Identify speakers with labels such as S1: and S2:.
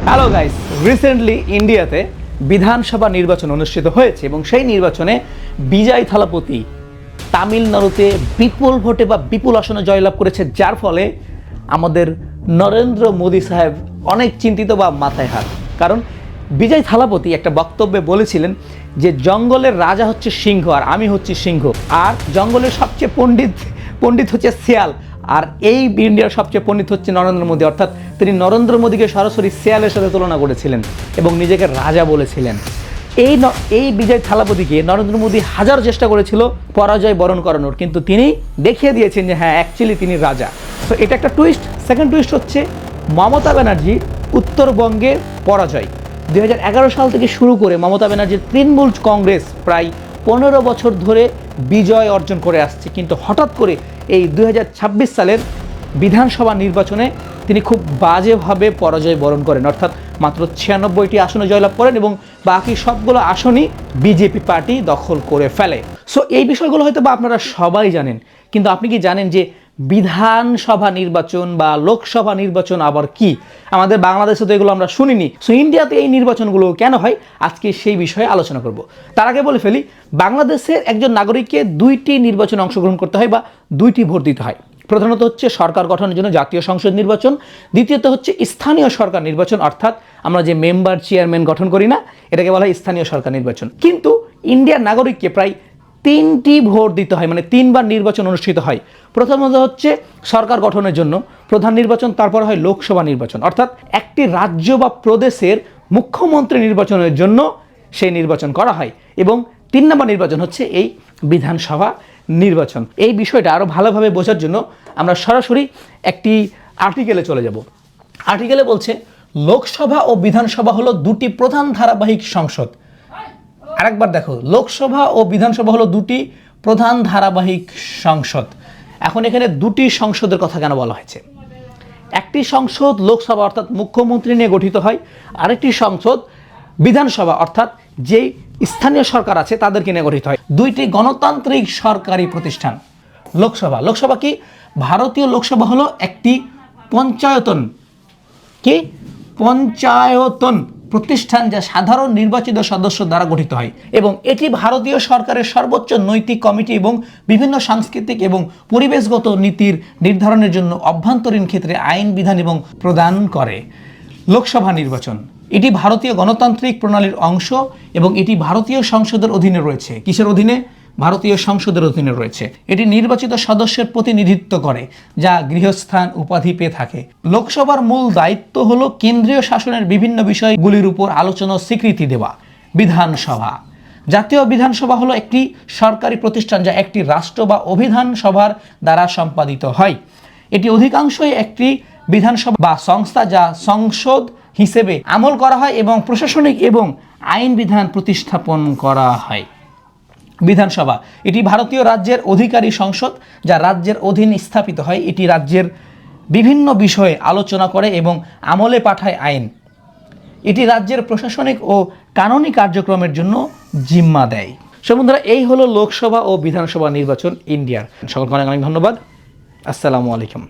S1: Hello guys, recently ইন্ডিয়াতে বিধানসভা নির্বাচন অনুষ্ঠিত হয়েছে এবং সেই নির্বাচনে বিজয় থালাপতি তামিলনাড়ুতে বিপুল ভোটে বা বিপুল আসনে জয়লাভ করেছে, যার ফলে আমাদের নরেন্দ্র মোদী সাহেব অনেক চিন্তিত বা মাথায় হাত। কারণ বিজয় থালাপতি একটা বক্তব্যে বলেছিলেন যে জঙ্গলের রাজা হচ্ছে সিংহ আর আমি হচ্ছি সিংহ, আর জঙ্গলের সবচেয়ে পণ্ডিত হচ্ছে শিয়াল, আর এই ইন্ডিয়ার সবচেয়ে পণ্ডিত হচ্ছে নরেন্দ্র মোদী। অর্থাৎ তিনি নরেন্দ্র মোদীকে সরাসরি শিয়ালের সাথে তুলনা করেছিলেন এবং নিজেকে রাজা বলেছিলেন। এই বিজয় থালাপতিকে নরেন্দ্র মোদী হাজার চেষ্টা করেছিল পরাজয় বরণ করানোর, কিন্তু তিনি দেখিয়ে দিয়েছেন যে হ্যাঁ, অ্যাকচুয়ালি তিনি রাজা। তো এটা একটা টুইস্ট। সেকেন্ড টুইস্ট হচ্ছে মমতা ব্যানার্জি উত্তরবঙ্গে পরাজয়। 2011 সাল থেকে শুরু করে মমতা ব্যানার্জির তৃণমূল কংগ্রেস প্রায় 15 বছর ধরে বিজয় অর্জন করে আসছে, কিন্তু হঠাৎ করে এই 2026 সালের বিধানসভা নির্বাচনে তিনি খুব বাজেভাবে পরাজয় বরণ করেন। অর্থাৎ মাত্র 96টি আসনে জয়লাভ করেন এবং বাকি সবগুলো আসনই বিজেপি পার্টি দখল করে ফেলে। সো এই বিষয়গুলো হয়তো বা আপনারা সবাই জানেন, কিন্তু আপনি কি জানেন যে বিধানসভা নির্বাচন বা লোকসভা নির্বাচন আবার কি? আমাদের বাংলাদেশে তো এগুলো আমরা শুনিনি। সো ইন্ডিয়াতে এই নির্বাচনগুলো কেন হয়, আজকে সেই বিষয়ে আলোচনা করব। তার আগে বলে ফেলি, বাংলাদেশের একজন নাগরিককে 2টি নির্বাচনে অংশগ্রহণ করতে হয় বা 2টি ভোট দিতে হয়। প্রধানত হচ্ছে সরকার গঠনের জন্য জাতীয় সংসদ নির্বাচন, দ্বিতীয়ত হচ্ছে স্থানীয় সরকার নির্বাচন, অর্থাৎ আমরা যে মেম্বার চেয়ারম্যান গঠন করি না, এটাকে বলা হয় স্থানীয় সরকার নির্বাচন। কিন্তু ইন্ডিয়ার নাগরিককে প্রায় 3টি ভোট দিতে হয়, মানে 3বার নির্বাচন অনুষ্ঠিত হয়। প্রথমত হচ্ছে সরকার গঠনের জন্য প্রধান নির্বাচন, তারপর হয় লোকসভা নির্বাচন, অর্থাৎ একটি রাজ্য বা প্রদেশের মুখ্যমন্ত্রী নির্বাচনের জন্য সেই নির্বাচন করা হয়। এবং 3 নম্বর নির্বাচন হচ্ছে এই বিধানসভা নির্বাচন। এই বিষয়টা আরও ভালোভাবে বোঝার জন্য আমরা সরাসরি একটি আর্টিকেলে চলে যাব। আর্টিকেলে বলছে লোকসভা ও বিধানসভা হলো 2টি প্রধান ধারাবাহিক সংসদ। আরেকবার দেখো, লোকসভা ও বিধানসভা হলো 2টি প্রধান ধারাবাহিক সংসদ। এখন এখানে 2টি সংসদের কথা কেন বলা হয়েছে? একটি সংসদ লোকসভা অর্থাৎ মুখ্যমন্ত্রী নিয়ে গঠিত হয়, আরেকটি সংসদ বিধানসভা অর্থাৎ যেই স্থানীয় সরকার আছে তাদেরকে নিয়ে গঠিত হয়। 2টি গণতান্ত্রিক সরকারি প্রতিষ্ঠান। লোকসভা কি? ভারতীয় লোকসভা হলো একটি পঞ্চায়তন প্রতিষ্ঠান যা সাধারণ নির্বাচিত সদস্য দ্বারা গঠিত হয় এবং এটি ভারতীয় সরকারের সর্বোচ্চ নৈতিক কমিটি এবং বিভিন্ন সাংস্কৃতিক এবং পরিবেশগত নীতির নির্ধারণের জন্য অভ্যন্তরীণ ক্ষেত্রে আইন বিধান এবং প্রদান করে। লোকসভা নির্বাচন এটি ভারতীয় গণতান্ত্রিক প্রণালীর অংশ এবং এটি ভারতীয় সংসদের অধীনে রয়েছে। কিসের অধীনে? ভারতীয় সংসদের অধীনে রয়েছে। এটি নির্বাচিত সদস্যের প্রতিনিধিত্ব করে যা গৃহস্থান উপাধি পেয়ে থাকে। লোকসভার মূল দায়িত্ব হলো কেন্দ্রীয় শাসনের বিভিন্ন বিষয়গুলির উপর আলোচনা ও স্বীকৃতি দেওয়া। বিধানসভা জাতীয় বিধানসভা হলো একটি সরকারি প্রতিষ্ঠান যা একটি রাষ্ট্র বা অভিধান সভার দ্বারা সম্পাদিত হয়। এটি অধিকাংশই একটি বিধানসভা বা সংস্থা যা সংসদ হিসেবে আমল করা হয় এবং প্রশাসনিক এবং আইন বিধান প্রতিস্থাপন করা হয়। বিধানসভা এটি ভারতীয় রাজ্যের অধিকারী সংসদ যা রাজ্যের অধীন স্থাপিত হয়। এটি রাজ্যের বিভিন্ন বিষয়ে আলোচনা করে এবং আমলে পাঠায় আইন। এটি রাজ্যের প্রশাসনিক ও কানুনি কার্যক্রমের জন্য জিম্মা দেয়। সো বন্ধুরা, এই হলো লোকসভা ও বিধানসভা নির্বাচন ইন্ডিয়ার। সকলকে অনেক অনেক ধন্যবাদ। আসসালামু আলাইকুম।